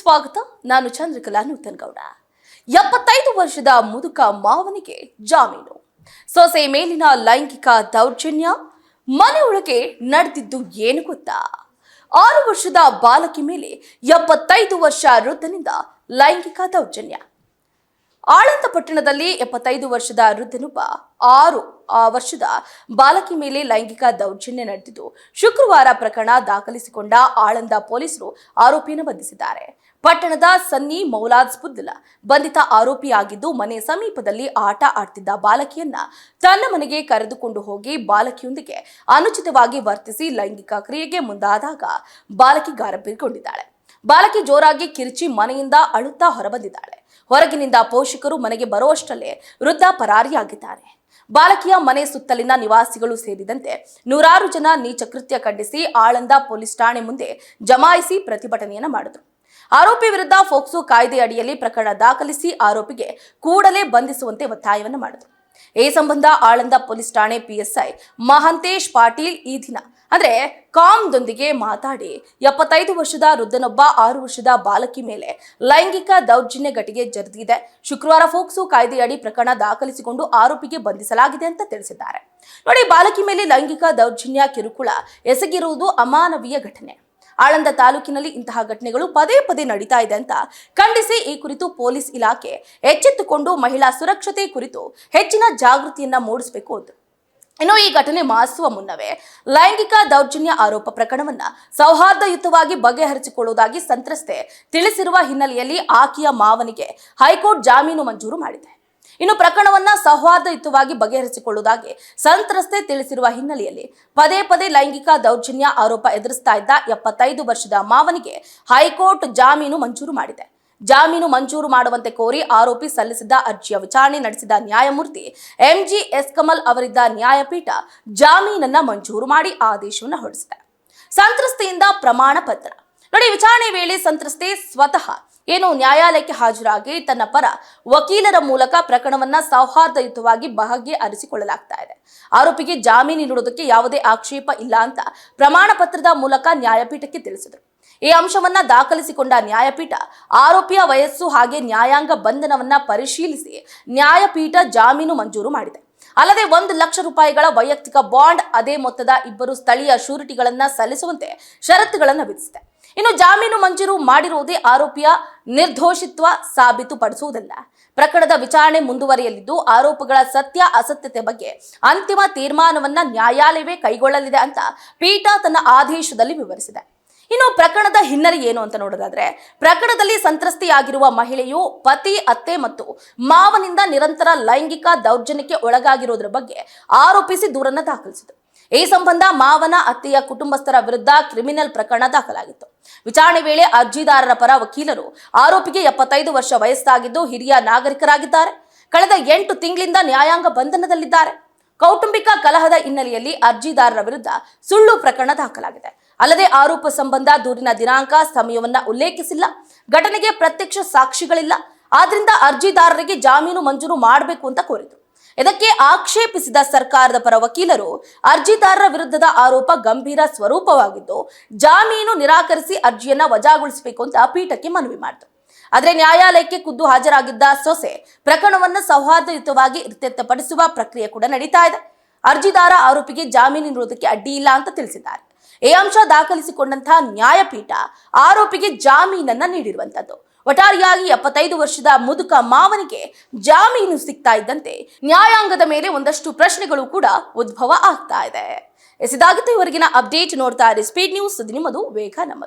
ಸ್ವಾಗತ. ನಾನು ಚಂದ್ರಕಲಾ ನೂತನಗೌಡ. 75 ವರ್ಷದ ಮುದುಕ ಮಾವನಿಗೆ ಜಾಮೀನು. ಸೊಸೆ ಮೇಲಿನ ಲೈಂಗಿಕ ದೌರ್ಜನ್ಯ. ಮನೆಯೊಳಗೆ ನಡೆದಿದ್ದು ಏನು ಗೊತ್ತಾ? 6 ವರ್ಷದ ಬಾಲಕಿ ಮೇಲೆ 75 ವರ್ಷ ವೃದ್ಧನಿಂದ ಲೈಂಗಿಕ ದೌರ್ಜನ್ಯ. ಆಳಂದ ಪಟ್ಟಣದಲ್ಲಿ 75 ವರ್ಷದ ವೃದ್ಧನೊಬ್ಬ 6 ವರ್ಷದ ಬಾಲಕಿ ಮೇಲೆ ಲೈಂಗಿಕ ದೌರ್ಜನ್ಯ ನಡೆದಿದ್ದು, ಶುಕ್ರವಾರ ಪ್ರಕರಣ ದಾಖಲಿಸಿಕೊಂಡ ಆಳಂದ ಪೊಲೀಸರು ಆರೋಪಿಯನ್ನು ಬಂಧಿಸಿದ್ದಾರೆ. ಪಟ್ಟಣದ ಸನ್ನಿ ಮೌಲಾದ್ಪುರ್ದಲ ಬಂಧಿತ ಆರೋಪಿಯಾಗಿದ್ದು, ಮನೆ ಸಮೀಪದಲ್ಲಿ ಆಟ ಆಡ್ತಿದ್ದ ಬಾಲಕಿಯನ್ನ ತನ್ನ ಮನೆಗೆ ಕರೆದುಕೊಂಡು ಹೋಗಿ ಬಾಲಕಿಯೊಂದಿಗೆ ಅನುಚಿತವಾಗಿ ವರ್ತಿಸಿ ಲೈಂಗಿಕ ಕ್ರಿಯೆಗೆ ಮುಂದಾದಾಗ ಬಾಲಕಿ ಗಾರಬೇರ್ಗೊಂಡಿದ್ದಾಳೆ. ಬಾಲಕಿ ಜೋರಾಗಿ ಕಿರಿಚಿ ಮನೆಯಿಂದ ಅಳುತ್ತಾ ಹೊರಬಂದಿದ್ದಾಳೆ. ಹೊರಗಿನಿಂದ ಪೋಷಕರು ಮನೆಗೆ ಬರುವಷ್ಟರಲ್ಲೇ ವೃದ್ಧ ಪರಾರಿಯಾಗಿದ್ದಾರೆ. ಬಾಲಕಿಯ ಮನೆ ಸುತ್ತಲಿನ ನಿವಾಸಿಗಳು ಸೇರಿದಂತೆ ನೂರಾರು ಜನ ನೀಚ ಕೃತ್ಯ ಖಂಡಿಸಿ ಆಳಂದ ಪೊಲೀಸ್ ಠಾಣೆ ಮುಂದೆ ಜಮಾಯಿಸಿ ಪ್ರತಿಭಟನೆಯನ್ನ ಮಾಡಿದ್ರು. ಆರೋಪಿ ವಿರುದ್ಧ ಫೋಕ್ಸೋ ಕಾಯ್ದೆ ಅಡಿಯಲ್ಲಿ ಪ್ರಕರಣ ದಾಖಲಿಸಿ ಆರೋಪಿಗೆ ಕೂಡಲೇ ಬಂಧಿಸುವಂತೆ ಒತ್ತಾಯವನ್ನು ಮಾಡಿದ್ರು. ಈ ಸಂಬಂಧ ಆಳಂದ ಪೊಲೀಸ್ ಠಾಣೆ ಪಿಎಸ್ಐ ಮಹಂತೇಶ್ ಪಾಟೀಲ್ ಈ ದಿನ ಅಂದ್ರೆ ಕಾಮ್ದೊಂದಿಗೆ ಮಾತಾಡಿ 75 ವರ್ಷದ ವೃದ್ಧನೊಬ್ಬ 6 ವರ್ಷದ ಬಾಲಕಿ ಮೇಲೆ ಲೈಂಗಿಕ ದೌರ್ಜನ್ಯ ಘಟನೆ ಜರುಗಿದೆ. ಶುಕ್ರವಾರ ಫೋಕ್ಸೋ ಕಾಯ್ದೆಯಡಿ ಪ್ರಕರಣ ದಾಖಲಿಸಿಕೊಂಡು ಆರೋಪಿಗೆ ಬಂಧಿಸಲಾಗಿದೆ ಅಂತ ತಿಳಿಸಿದ್ದಾರೆ. ನೋಡಿ, ಬಾಲಕಿ ಮೇಲೆ ಲೈಂಗಿಕ ದೌರ್ಜನ್ಯ ಕಿರುಕುಳ ಎಸಗಿರುವುದು ಅಮಾನವೀಯ ಘಟನೆ. ಆಳಂದ ತಾಲೂಕಿನಲ್ಲಿ ಇಂತಹ ಘಟನೆಗಳು ಪದೇ ಪದೇ ನಡೀತಾ ಇದೆ ಅಂತ ಖಂಡಿಸಿ ಈ ಕುರಿತು ಪೊಲೀಸ್ ಇಲಾಖೆ ಎಚ್ಚೆತ್ತುಕೊಂಡು ಮಹಿಳಾ ಸುರಕ್ಷತೆ ಕುರಿತು ಹೆಚ್ಚಿನ ಜಾಗೃತಿಯನ್ನ ಮೂಡಿಸಬೇಕು ಅಂತ. ಇನ್ನು ಈ ಘಟನೆ ಮಾಸುವ ಮುನ್ನವೇ ಲೈಂಗಿಕ ದೌರ್ಜನ್ಯ ಆರೋಪ ಪ್ರಕರಣವನ್ನ ಸೌಹಾರ್ದಯುತವಾಗಿ ಬಗೆಹರಿಸಿಕೊಳ್ಳುವುದಾಗಿ ಸಂತ್ರಸ್ತೆ ತಿಳಿಸಿರುವ ಹಿನ್ನೆಲೆಯಲ್ಲಿ ಆಕೆಯ ಮಾವನಿಗೆ ಹೈಕೋರ್ಟ್ ಜಾಮೀನು ಮಂಜೂರು ಮಾಡಿದೆ. ಇನ್ನು ಪ್ರಕರಣವನ್ನ ಸೌಹಾರ್ದಯುತವಾಗಿ ಬಗೆಹರಿಸಿಕೊಳ್ಳುವುದಾಗಿ ಸಂತ್ರಸ್ತೆ ತಿಳಿಸಿರುವ ಹಿನ್ನೆಲೆಯಲ್ಲಿ ಪದೇ ಪದೇ ಲೈಂಗಿಕ ದೌರ್ಜನ್ಯ ಆರೋಪ ಎದುರಿಸ್ತಾ ಇದ್ದ 75 ವರ್ಷದ ಮಾವನಿಗೆ ಹೈಕೋರ್ಟ್ ಜಾಮೀನು ಮಂಜೂರು ಮಾಡಿದೆ. ಜಾಮೀನು ಮಂಜೂರು ಮಾಡುವಂತೆ ಕೋರಿ ಆರೋಪಿ ಸಲ್ಲಿಸಿದ್ದ ಅರ್ಜಿಯ ವಿಚಾರಣೆ ನಡೆಸಿದ ನ್ಯಾಯಮೂರ್ತಿ MGS ಕಮಲ್ ಅವರಿದ್ದ ನ್ಯಾಯಪೀಠ ಜಾಮೀನನ್ನ ಮಂಜೂರು ಮಾಡಿ ಆದೇಶವನ್ನು ಹೊರಡಿಸಿದೆ. ಸಂತ್ರಸ್ತೆಯಿಂದ ಪ್ರಮಾಣ ಪತ್ರ. ನೋಡಿ, ವಿಚಾರಣೆ ವೇಳೆ ಸಂತ್ರಸ್ತೆ ಸ್ವತಃ ನ್ಯಾಯಾಲಯಕ್ಕೆ ಹಾಜರಾಗಿ ತನ್ನ ಪರ ವಕೀಲರ ಮೂಲಕ ಪ್ರಕರಣವನ್ನ ಸೌಹಾರ್ದಯುತವಾಗಿ ಬಗೆಹರಿಸಿಕೊಳ್ಳಲಾಗ್ತಾ ಇದೆ. ಆರೋಪಿಗೆ ಜಾಮೀನು ನೀಡುವುದಕ್ಕೆ ಯಾವುದೇ ಆಕ್ಷೇಪ ಇಲ್ಲ ಅಂತ ಪ್ರಮಾಣ ಪತ್ರದ ಮೂಲಕ ನ್ಯಾಯಪೀಠಕ್ಕೆ ತಿಳಿಸಿದರು. ಈ ಅಂಶವನ್ನ ದಾಖಲಿಸಿಕೊಂಡ ನ್ಯಾಯಪೀಠ ಆರೋಪಿಯ ವಯಸ್ಸು ಹಾಗೆ ನ್ಯಾಯಾಂಗ ಬಂಧನವನ್ನ ಪರಿಶೀಲಿಸಿ ನ್ಯಾಯಪೀಠ ಜಾಮೀನು ಮಂಜೂರು ಮಾಡಿದೆ. ಅಲ್ಲದೆ 1 ಲಕ್ಷ ರೂಪಾಯಿಗಳ ವೈಯಕ್ತಿಕ ಬಾಂಡ್, ಅದೇ ಮೊತ್ತದ 2 ಸ್ಥಳೀಯ ಶೂರಿಟಿಗಳನ್ನ ಸಲ್ಲಿಸುವಂತೆ ಷರತ್ತುಗಳನ್ನು ವಿಧಿಸಿದೆ. ಇನ್ನು ಜಾಮೀನು ಮಂಜೂರು ಮಾಡಿರುವುದೇ ಆರೋಪಿಯ ನಿರ್ದೋಷಿತ್ವ ಸಾಬೀತುಪಡಿಸುವುದಿಲ್ಲ. ಪ್ರಕರಣದ ವಿಚಾರಣೆ ಮುಂದುವರಿಯಲಿದ್ದು ಆರೋಪಗಳ ಸತ್ಯ ಅಸತ್ಯತೆ ಬಗ್ಗೆ ಅಂತಿಮ ತೀರ್ಮಾನವನ್ನ ನ್ಯಾಯಾಲಯವೇ ಕೈಗೊಳ್ಳಲಿದೆ ಅಂತ ಪೀಠ ತನ್ನ ಆದೇಶದಲ್ಲಿ ವಿವರಿಸಿದೆ. ಇನ್ನು ಪ್ರಕರಣದ ಹಿನ್ನೆಲೆ ಏನು ಅಂತ ನೋಡೋದಾದ್ರೆ, ಪ್ರಕರಣದಲ್ಲಿ ಸಂತ್ರಸ್ತೆಯಾಗಿರುವ ಮಹಿಳೆಯು ಪತಿ, ಅತ್ತೆ ಮತ್ತು ಮಾವನಿಂದ ನಿರಂತರ ಲೈಂಗಿಕ ದೌರ್ಜನ್ಯಕ್ಕೆ ಒಳಗಾಗಿರುವುದರ ಬಗ್ಗೆ ಆರೋಪಿಸಿ ದೂರನ್ನ ದಾಖಲಿಸಿತು. ಈ ಸಂಬಂಧ ಮಾವನ ಅತ್ತೆಯ ಕುಟುಂಬಸ್ಥರ ವಿರುದ್ಧ ಕ್ರಿಮಿನಲ್ ಪ್ರಕರಣ ದಾಖಲಾಗಿತ್ತು. ವಿಚಾರಣೆ ವೇಳೆ ಅರ್ಜಿದಾರರ ಪರ ವಕೀಲರು ಆರೋಪಿಗೆ 75 ವರ್ಷ ವಯಸ್ಸಾಗಿದ್ದು ಹಿರಿಯ ನಾಗರಿಕರಾಗಿದ್ದಾರೆ. ಕಳೆದ 8 ತಿಂಗಳಿಂದ ನ್ಯಾಯಾಂಗ ಬಂಧನದಲ್ಲಿದ್ದಾರೆ. ಕೌಟುಂಬಿಕ ಕಲಹದ ಹಿನ್ನೆಲೆಯಲ್ಲಿ ಅರ್ಜಿದಾರರ ವಿರುದ್ಧ ಸುಳ್ಳು ಪ್ರಕರಣ ದಾಖಲಾಗಿದೆ. ಅಲ್ಲದೆ ಆರೋಪ ಸಂಬಂಧ ದೂರಿನ ದಿನಾಂಕ, ಸಮಯವನ್ನ ಉಲ್ಲೇಖಿಸಿಲ್ಲ. ಘಟನೆಗೆ ಪ್ರತ್ಯಕ್ಷ ಸಾಕ್ಷಿಗಳಿಲ್ಲ. ಆದ್ರಿಂದ ಅರ್ಜಿದಾರರಿಗೆ ಜಾಮೀನು ಮಂಜೂರು ಮಾಡಬೇಕು ಅಂತ ಕೋರಿದರು. ಇದಕ್ಕೆ ಆಕ್ಷೇಪಿಸಿದ ಸರ್ಕಾರದ ಪರ ವಕೀಲರು ಅರ್ಜಿದಾರರ ವಿರುದ್ಧದ ಆರೋಪ ಗಂಭೀರ ಸ್ವರೂಪವಾಗಿದ್ದು ಜಾಮೀನು ನಿರಾಕರಿಸಿ ಅರ್ಜಿಯನ್ನ ವಜಾಗೊಳಿಸಬೇಕು ಅಂತ ಪೀಠಕ್ಕೆ ಮನವಿ ಮಾಡಿದರು. ಆದರೆ ನ್ಯಾಯಾಲಯಕ್ಕೆ ಖುದ್ದು ಹಾಜರಾಗಿದ್ದ ಸೊಸೆ ಪ್ರಕರಣವನ್ನು ಸೌಹಾರ್ದಯುತವಾಗಿ ಇತ್ಯರ್ಥಪಡಿಸುವ ಪ್ರಕ್ರಿಯೆ ಕೂಡ ನಡೀತಾ ಇದೆ. ಅರ್ಜಿದಾರ ಆರೋಪಿಗೆ ಜಾಮೀನು ನೀಡುವುದಕ್ಕೆ ಅಡ್ಡಿ ಇಲ್ಲ ಅಂತ ತಿಳಿಸಿದ್ದಾರೆ. ಈ ಅಂಶ ದಾಖಲಿಸಿಕೊಂಡಂತಹ ನ್ಯಾಯಪೀಠ ಆರೋಪಿಗೆ ಜಾಮೀನನ್ನ ನೀಡಿರುವಂತದ್ದು. ಒಟ್ಟಾರೆಯಾಗಿ 75 ವರ್ಷದ ಮುದುಕ ಮಾವನಿಗೆ ಜಾಮೀನು ಸಿಗ್ತಾ ಇದ್ದಂತೆ ನ್ಯಾಯಾಂಗದ ಮೇಲೆ ಒಂದಷ್ಟು ಪ್ರಶ್ನೆಗಳು ಕೂಡ ಉದ್ಭವ ಆಗ್ತಾ ಇದೆ. ಇದಾಗಿತ್ತು ಇವರೆಗಿನ ಅಪ್ಡೇಟ್. ನೋಡ್ತಾ ಇರಿ ಸ್ಪೀಡ್ ನ್ಯೂಸ್. ನಿಮ್ಮದು ವೇಗ ನಮ್ಮದು.